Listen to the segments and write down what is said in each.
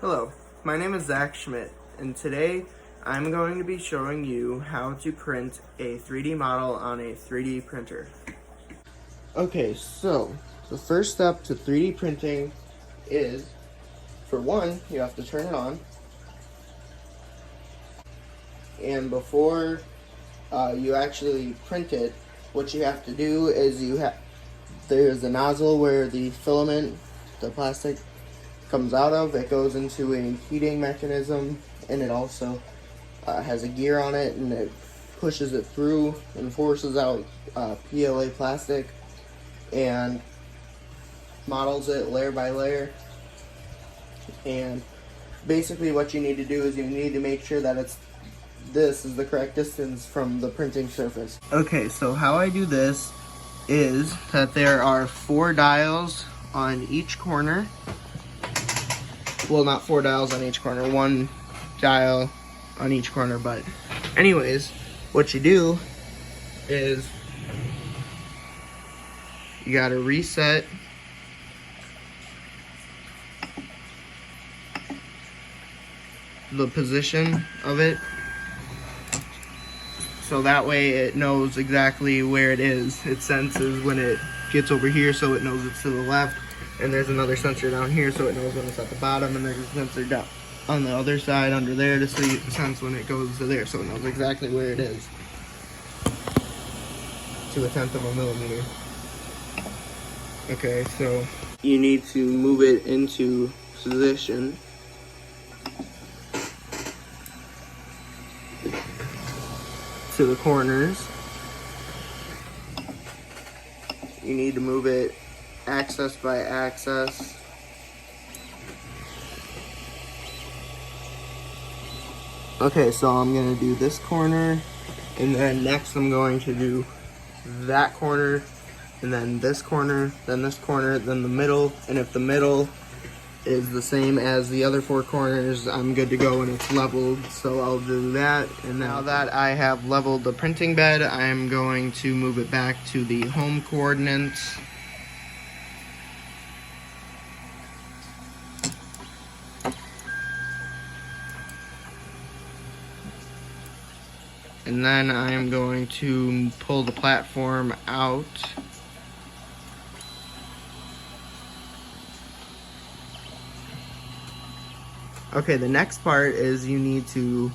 Hello, my name is Zach Schmidt, and today I'm going to be showing you how to print a 3D model on a 3D printer. Okay, so the first step to 3D printing is, for one, you have to turn it on. And before you actually print it, what you have to do is there's a nozzle where the filament, the plastic, comes out of. It goes into a heating mechanism, and it also has a gear on it, and it pushes it through and forces out PLA plastic and models it layer by layer. And basically what you need to do is you need to make sure that this is the correct distance from the printing surface. Okay, so how I do this is that there are 4 dials on each corner. Well, not 4 dials on each corner, 1 dial on each corner, but anyways, what you do is you gotta reset the position of it, so that way it knows exactly where it is. It senses when it gets over here, so it knows it's to the left. And there's another sensor down here, so it knows when it's at the bottom, and there's a sensor down on the other side under there to sense when it goes to there, so it knows exactly where it is to 1/10 of a millimeter. Okay, so you need to move it into position. To the corners. You need to move it axis by axis. Okay, so I'm gonna do this corner, and then next I'm going to do that corner, and then this corner, then this corner, then the middle, and if the middle is the same as the other 4 corners, I'm good to go and it's leveled, so I'll do that. And now that I have leveled the printing bed, I'm going to move it back to the home coordinates. And then I am going to pull the platform out. Okay, the next part is you need to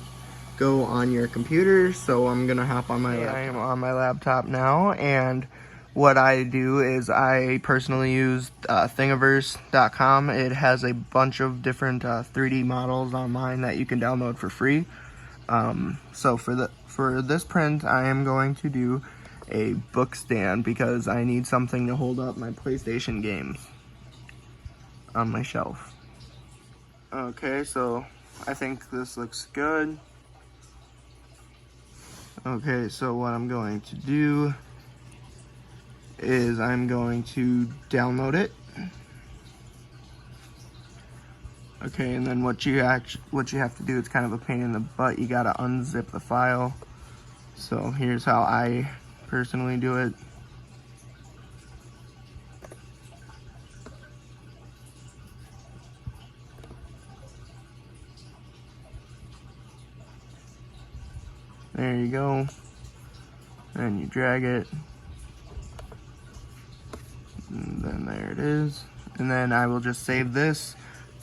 go on your computer, so I'm gonna hop on my laptop. I am on my laptop now, and what I do is I personally use Thingiverse.com. It has a bunch of different 3D models online that you can download for free. So for this print, I am going to do a book stand because I need something to hold up my PlayStation games on my shelf. Okay, so I think this looks good. Okay, so what I'm going to do is I'm going to download it. Okay, and then what you have to do, it's kind of a pain in the butt. You gotta unzip the file. So here's how I personally do it. There you go. And you drag it. And then there it is. And then I will just save this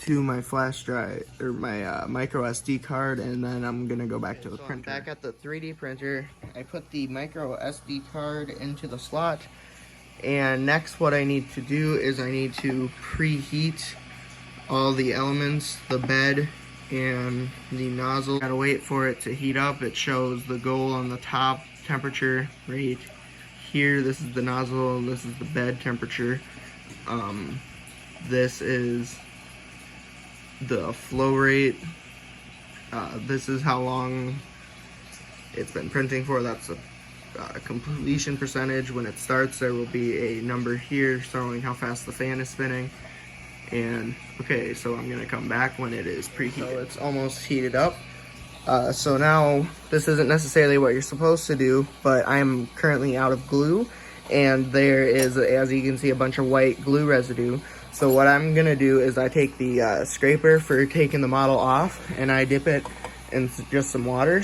to my flash drive, or my micro SD card, and then I'm gonna go back to the printer. I'm back at the 3D printer. I put the micro SD card into the slot, and next what I need to do is I need to preheat all the elements, the bed and the nozzle. Gotta wait for it to heat up. It shows the goal on the top temperature right here. This is the nozzle, and this is the bed temperature. This is the flow rate. This is how long it's been printing for. That's a completion percentage. When it starts, there will be a number here showing how fast the fan is spinning. And okay, so I'm gonna come back when it is preheated. So it's almost heated up. So now this isn't necessarily what you're supposed to do, but I'm currently out of glue, and there is, as you can see, a bunch of white glue residue. So what I'm gonna do is I take the scraper for taking the model off, and I dip it in just some water,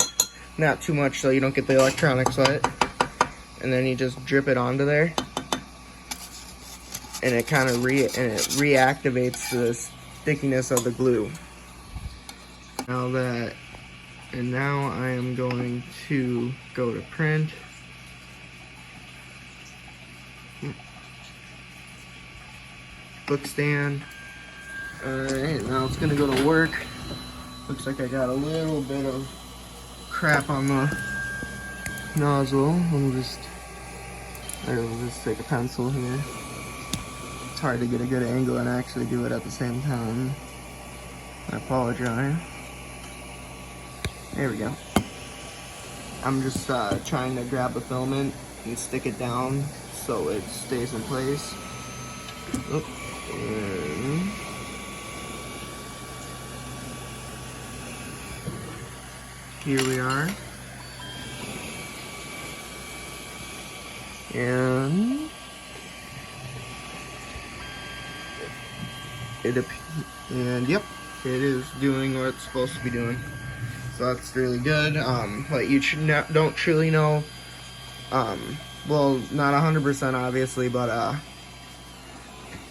not too much so you don't get the electronics wet, and then you just drip it onto there, and it kind of reactivates the stickiness of the glue. Now I am going to go to print. Book stand. Alright, now it's gonna go to work. Looks like I got a little bit of crap on the nozzle. We'll just take a pencil here. It's hard to get a good angle and actually do it at the same time. I apologize. There we go. I'm just trying to grab the filament and stick it down so it stays in place. Oop. And here we are. And yep, it is doing what it's supposed to be doing. So that's really good. But you don't truly know. Well, not 100% obviously, but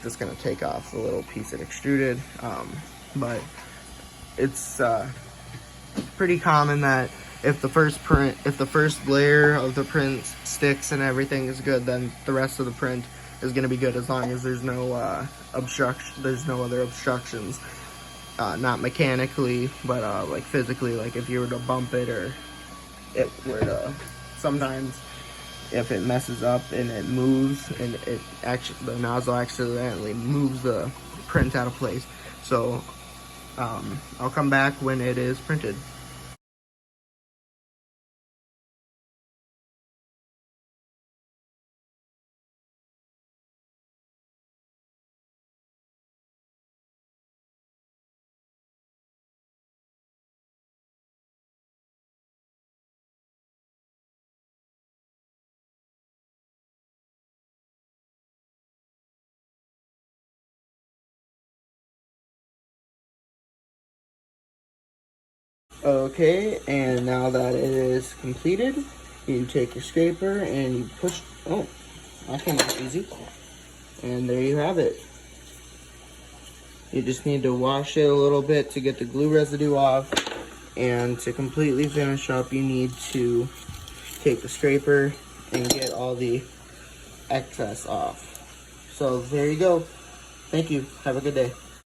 just gonna take off the little piece it extruded. But it's pretty common that if the first layer of the print sticks and everything is good, then the rest of the print is gonna be good as long as there's no there's no other obstructions. Not mechanically, but like physically, like if you were to bump it or it were to, sometimes if it messes up and it moves and the nozzle accidentally moves the print out of place. So I'll come back when it is printed. Okay, and now that it is completed, you take your scraper and you push. Oh, that came out easy. And there you have it. You just need to wash it a little bit to get the glue residue off. And to completely finish up, you need to take the scraper and get all the excess off. So there you go. Thank you. Have a good day.